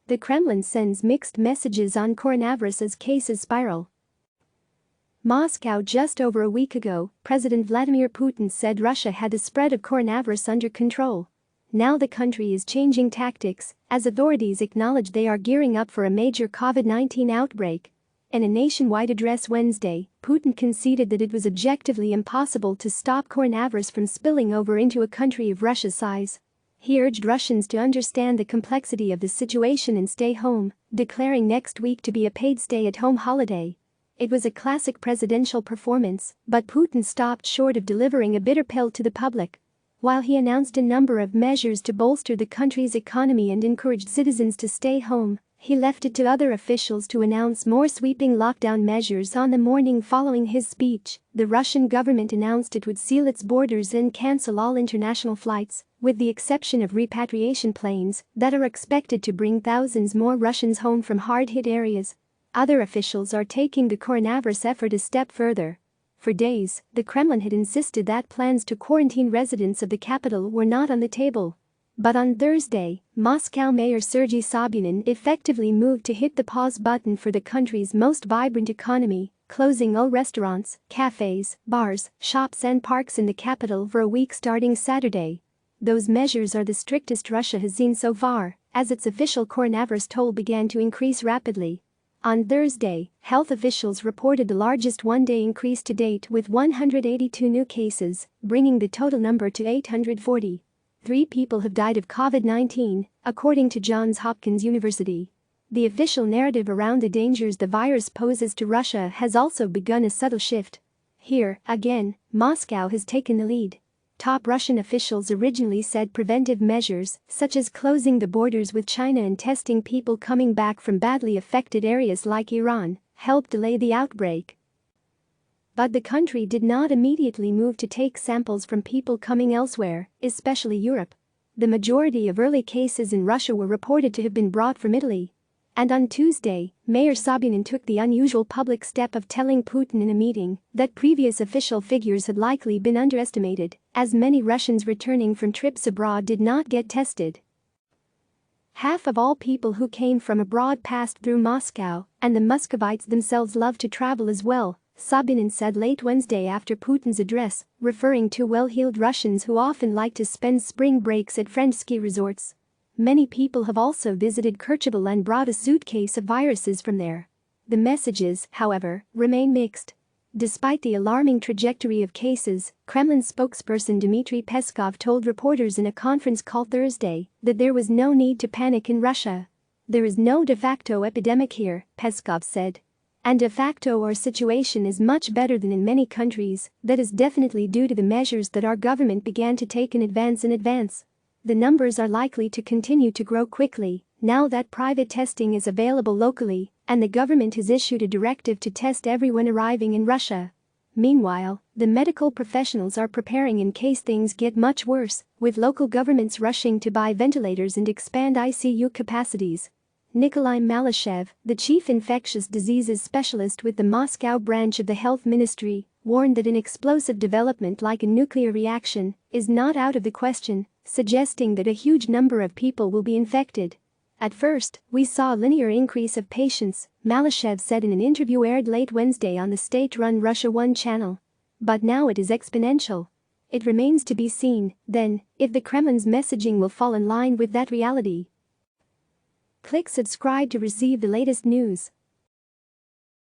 The Kremlin sends mixed messages on coronavirus as cases spiral. Moscow. Just over a week ago, President Vladimir Putin said Russia had the spread of coronavirus under control. Now the country is changing tactics, as authorities acknowledge they are gearing up for a major COVID-19 outbreak. In a nationwide address Wednesday, Putin conceded that it was objectively impossible to stop coronavirus from spilling over into a country of Russia's size. He urged Russians to understand the complexity of the situation and stay home, declaring next week to be a paid stay-at-home holiday. It was a classic presidential performance, but Putin stopped short of delivering a bitter pill to the public. While he announced a number of measures to bolster the country's economy and encouraged citizens to stay home, he left it to other officials to announce more sweeping lockdown measures. On the morning following his speech, the Russian government announced it would seal its borders and cancel all international flights, with the exception of repatriation planes that are expected to bring thousands more Russians home from hard-hit areas. Other officials are taking the coronavirus effort a step further. For days, the Kremlin had insisted that plans to quarantine residents of the capital were not on the table. But on Thursday, Moscow Mayor Sergei Sobyanin effectively moved to hit the pause button for the country's most vibrant economy, closing all restaurants, cafes, bars, shops and parks in the capital for a week starting Saturday. Those measures are the strictest Russia has seen so far, as its official coronavirus toll began to increase rapidly. On Thursday, health officials reported the largest one-day increase to date with 182 new cases, bringing the total number to 840. 3 people have died of COVID-19, according to Johns Hopkins University. The official narrative around the dangers the virus poses to Russia has also begun a subtle shift. Here, again, Moscow has taken the lead. Top Russian officials originally said preventive measures, such as closing the borders with China and testing people coming back from badly affected areas like Iran, helped delay the outbreak. But the country did not immediately move to take samples from people coming elsewhere, especially Europe. The majority of early cases in Russia were reported to have been brought from Italy. And on Tuesday, Mayor Sobyanin took the unusual public step of telling Putin in a meeting that previous official figures had likely been underestimated, as many Russians returning from trips abroad did not get tested. Half of all people who came from abroad passed through Moscow, and the Muscovites themselves love to travel as well, Sobyanin said late Wednesday after Putin's address, referring to well-heeled Russians who often like to spend spring breaks at French ski resorts. Many people have also visited Kercheval and brought a suitcase of viruses from there. The messages, however, remain mixed. Despite the alarming trajectory of cases, Kremlin spokesperson Dmitry Peskov told reporters in a conference call Thursday that there was no need to panic in Russia. There is no de facto epidemic here, Peskov said. And de facto our situation is much better than in many countries. That is definitely due to the measures that our government began to take in advance. The numbers are likely to continue to grow quickly now that private testing is available locally and the government has issued a directive to test everyone arriving in Russia. Meanwhile, the medical professionals are preparing in case things get much worse, with local governments rushing to buy ventilators and expand ICU capacities. Nikolai Malyshev, the chief infectious diseases specialist with the Moscow branch of the health ministry, warned that an explosive development like a nuclear reaction is not out of the question, suggesting that a huge number of people will be infected. At first, we saw a linear increase of patients, Malyshev said in an interview aired late Wednesday on the state-run Russia 1 channel. But now it is exponential. It remains to be seen, then, if the Kremlin's messaging will fall in line with that reality. Click subscribe to receive the latest news.